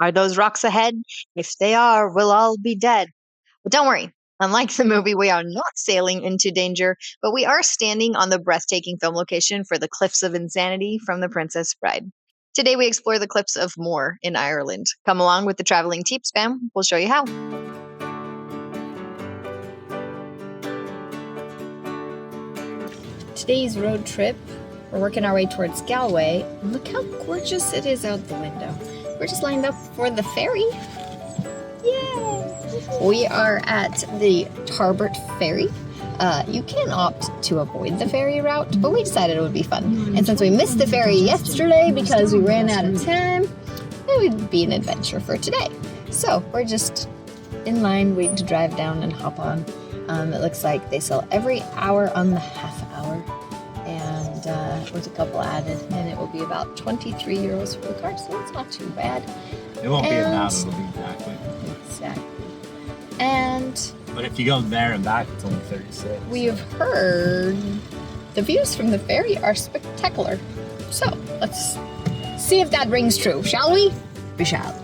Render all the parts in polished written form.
Are those rocks ahead? If they are, we'll all be dead. But don't worry. Unlike the movie, we are not sailing into danger, but we are standing on the breathtaking film location for the Cliffs of Insanity from The Princess Bride. Today we explore the Cliffs of Moher in Ireland. Come along with the Traveling Teeps fam. We'll show you how. Today's road trip, we're working our way towards Galway. Look how gorgeous it is out the window. We're just lined up for the ferry. Yay! We are at the Tarbert ferry. You can opt to avoid the ferry route, but we decided it would be fun. And since we missed the ferry yesterday because we ran out of time, it would be an adventure for today. So we're just in line waiting to drive down and hop on. It looks like they sell every hour on the half hour, and with a couple added, and it will be about 23 euros for the car, so it's not too bad. It won't be enough, it'll be exactly. And but if you go there and back, it's only 36. We have heard the views from the ferry are spectacular. So let's see if that rings true, shall we? We shall.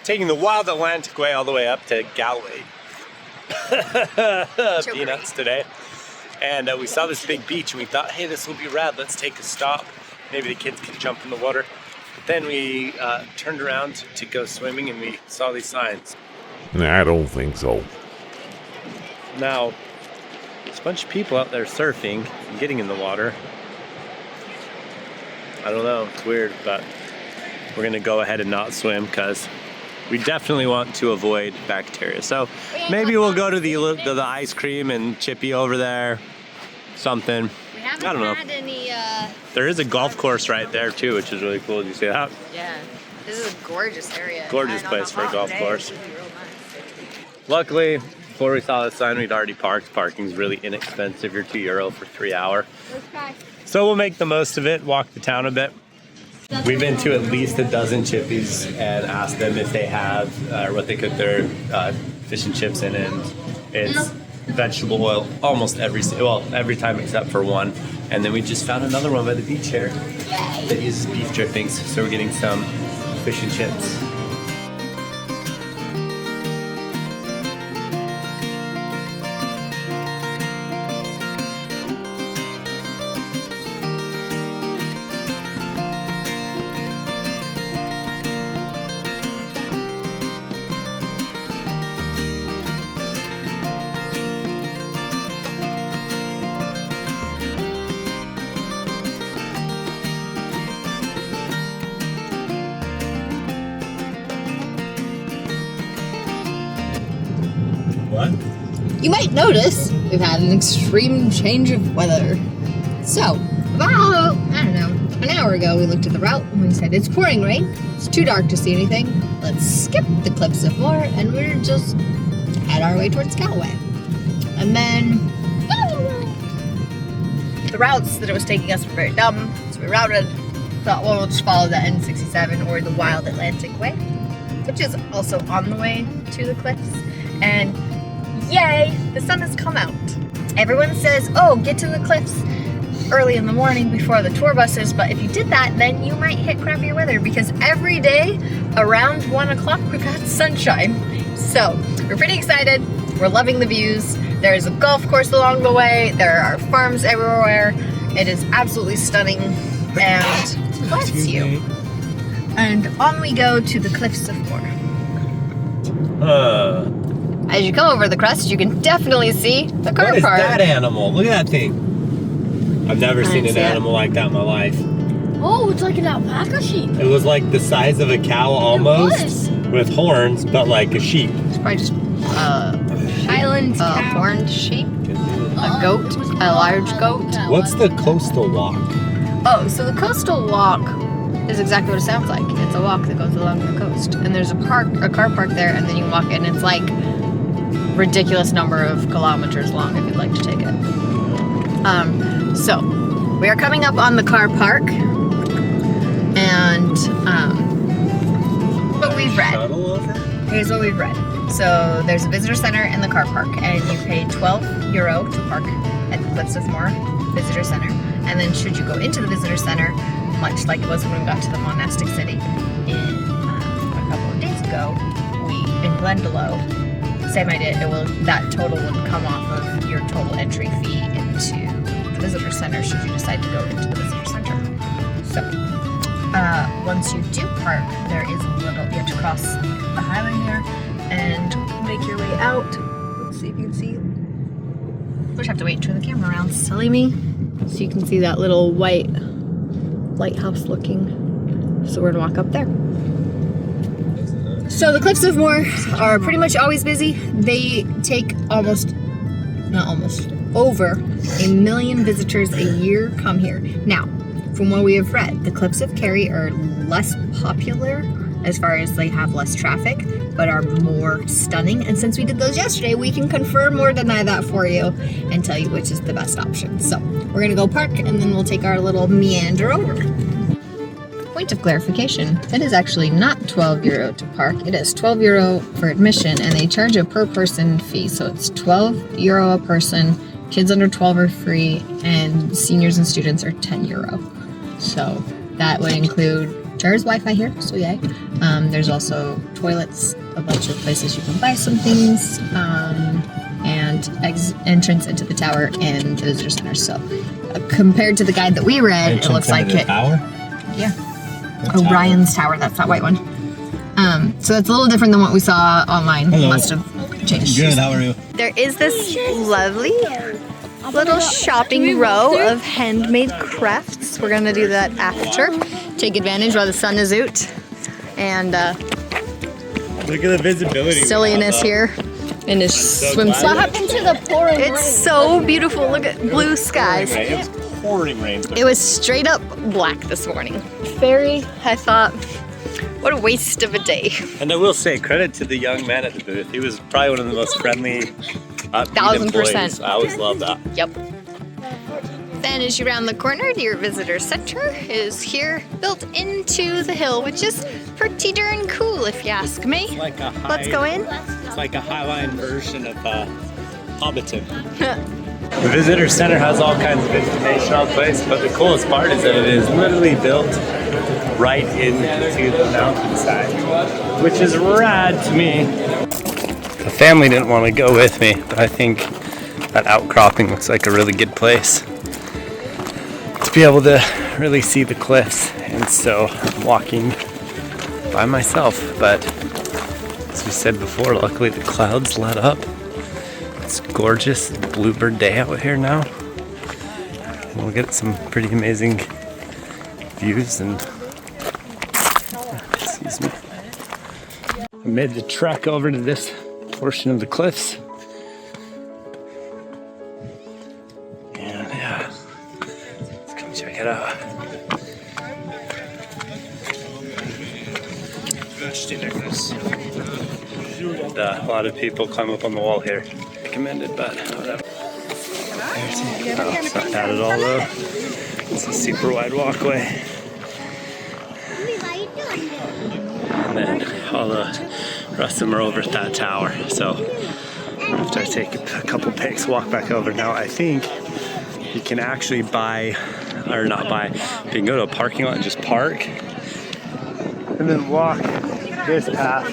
Taking the wild Atlantic way all the way up to Galway. Peanuts today. And we saw this big beach and we thought, hey, this will be rad, let's take a stop. Maybe the kids can jump in the water. But then we turned around to go swimming and we saw these signs. I don't think so. Now, there's a bunch of people out there surfing and getting in the water. I don't know, it's weird, but we're gonna go ahead and not swim because we definitely want to avoid bacteria. So maybe we'll go to the ice cream and chippy over there, something. We haven't I don't know. had any, There is a golf course right there too, which is really cool. Did you see that? yeah, this is a gorgeous area. Gorgeous place for a golf course. Luckily, before we saw the sign, we'd already parked. Parking's really inexpensive. You're €2 for 3 hours. Okay. So we'll make the most of it, walk the town a bit. We've been to at least a dozen chippies and asked them if they have what they cook their fish and chips in, and it's vegetable oil almost every time except for one. And then we just found another one by the beach here that uses beef drippings, so we're getting some fish and chips. What? You might notice we've had an extreme change of weather. So, about, I don't know, an hour ago we looked at the route and we said it's pouring rain, it's too dark to see anything, let's skip the Cliffs of Moher and we're just head our way towards Galway. And then, the routes that it was taking us were very dumb, so we routed, thought, well, we'll just follow the N67 or the Wild Atlantic Way, which is also on the way to the cliffs. And yay, the sun has come out. Everyone says, oh, get to the cliffs early in the morning before the tour buses, but if you did that, then you might hit crappier weather because every day around 1 o'clock we've got sunshine. So we're pretty excited. We're loving the views. There's a golf course along the way. There are farms everywhere. It is absolutely stunning and bless you. And on we go to the Cliffs of Moher. As you come over the crest, you can definitely see the car park. What is that animal? Look at that thing. I've never seen an animal like that in my life. Oh, it's like an alpaca sheep. It was like the size of a cow almost, with horns, but like a sheep. It's probably just Highland horned sheep, a goat, a large goat. What's the coastal walk? Oh, so the coastal walk is exactly what it sounds like. It's a walk that goes along the coast, and there's a car park there, and then you walk in. It's like ridiculous number of kilometers long if you'd like to take it. So we are coming up on the car park, and what we've read. Here's what we've read. So there's a visitor center in the car park, and you pay €12 to park at the Cliffs of Moher Visitor Center. And then should you go into the visitor center, much like it was when we got to the monastic city a couple of days ago, in Glendalough, same idea. That total would come off of your total entry fee into the visitor center should you decide to go into the visitor center. So once you do park, there is you have to cross the highway here and make your way out. Let's see if you can see. We'll just have to wait and turn the camera around. Silly me. So you can see that little white lighthouse looking. So we're gonna walk up there. So the Cliffs of Moher are pretty much always busy. They take over 1 million visitors a year come here. Now, from what we have read, the Cliffs of Kerry are less popular as far as they have less traffic, but are more stunning. And since we did those yesterday, we can confirm or deny that for you and tell you which is the best option. So we're gonna go park and then we'll take our little meander over. Point of clarification, it is actually not €12 to park. It is €12 for admission, and they charge a per person fee. So it's €12 a person. Kids under 12 are free, and seniors and students are €10. So that would include there's Wi-Fi here, so yay. There's also toilets, a bunch of places you can buy some things, and entrance into the tower and the visitor center. So compared to the guide that we read, it looks like it. Tower? Yeah. Orion's Tower, that's that white one. So that's a little different than what we saw online. Hello. Must have changed. Good, how are you? There is this lovely little shopping row of handmade crafts. We're gonna do that after. Take advantage while the sun is out. And Look at the visibility. silliness here in his swimsuit. What happened to the pouring rain? It's so beautiful. Look at blue skies. It was pouring rain. It was straight up black this morning. Ferry, I thought, what a waste of a day. And I will say, credit to the young man at the booth. He was probably one of the most friendly, upbeat 1000%. employees. I always love that. Yep. Then as you round the corner, your visitor center is here, built into the hill, which is pretty darn cool if you ask me. It's like a Let's go in. It's like a Highline version of Hobbiton. The visitor center has all kinds of information on the place, but the coolest part is that it is literally built right into the mountainside, which is rad to me. The family didn't want to go with me, but I think that outcropping looks like a really good place to be able to really see the cliffs. And so I'm walking by myself, but as we said before, luckily the clouds let up. It's gorgeous bluebird day out here now, and we'll get some pretty amazing views. And excuse me, I made the trek over to this portion of the cliffs, and yeah, let's come check it out. And, a lot of people climb up on the wall here. Recommended, but whatever. It's not bad at all though. It's a super wide walkway. And then all the rest of them are over at that tower. So after I take a couple pics, walk back over. Now I think you can actually buy, or not buy, you can go to a parking lot and just park. And then walk this path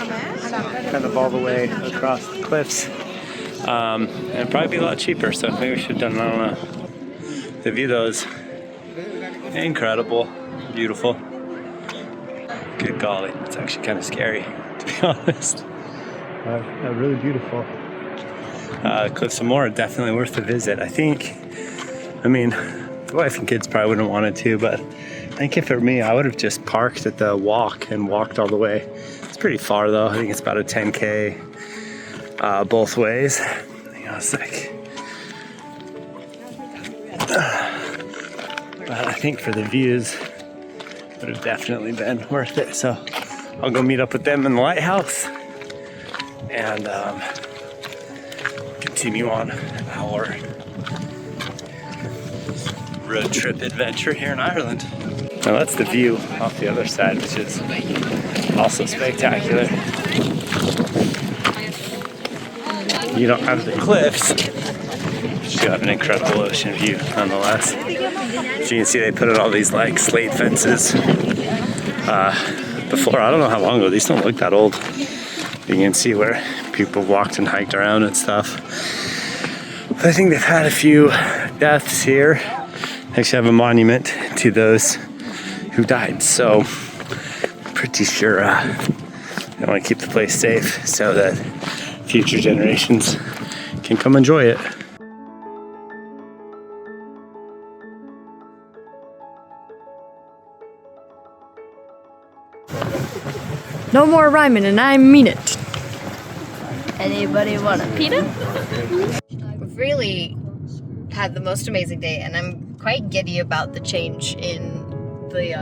kind of all the way across the cliffs. And it'd probably be a lot cheaper, so maybe we should have done it. I don't know. The view though is incredible, beautiful. Good golly, it's actually kind of scary, to be honest. Really beautiful. Cliffs of Moher, definitely worth a visit. I mean, the wife and kids probably wouldn't have wanted to, but I think if it were me, I would have just parked at the walk and walked all the way. It's pretty far though. I think it's about a 10K both ways. Hang on a sec. But I think for the views, would have definitely been worth it. So I'll go meet up with them in the lighthouse and continue on our road trip adventure here in Ireland. Now that's the view off the other side, which is also spectacular. You don't have the cliffs, but you have an incredible ocean view nonetheless. As you can see, they put in all these like slate fences. Before, I don't know how long ago, these don't look that old. You can see where people walked and hiked around and stuff. But I think they've had a few deaths here. They actually have a monument to those who died. So I'm pretty sure they want to keep the place safe so that future generations can come enjoy it. No more rhyming, and I mean it. Anybody want a pita? We've really had the most amazing day, and I'm quite giddy about the change in the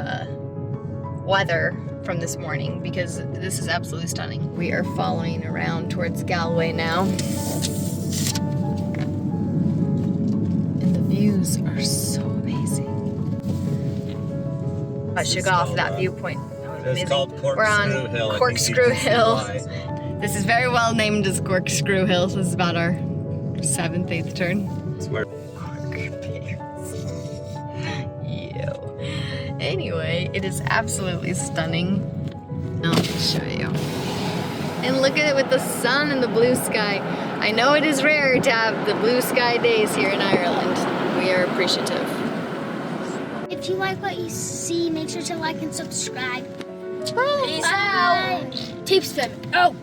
weather from this morning because this is absolutely stunning. We are following around towards Galway now. And the views are so amazing. I should go off that viewpoint. It's called We're on Corkscrew Hill. This is very well named as Corkscrew Hill. This is about our 7th, 8th turn. Ew. Anyway, it is absolutely stunning. I'll show you. And look at it with the sun and the blue sky. I know it is rare to have the blue sky days here in Ireland. We are appreciative. If you like what you see, make sure to like and subscribe. Peace out. Tape spin out.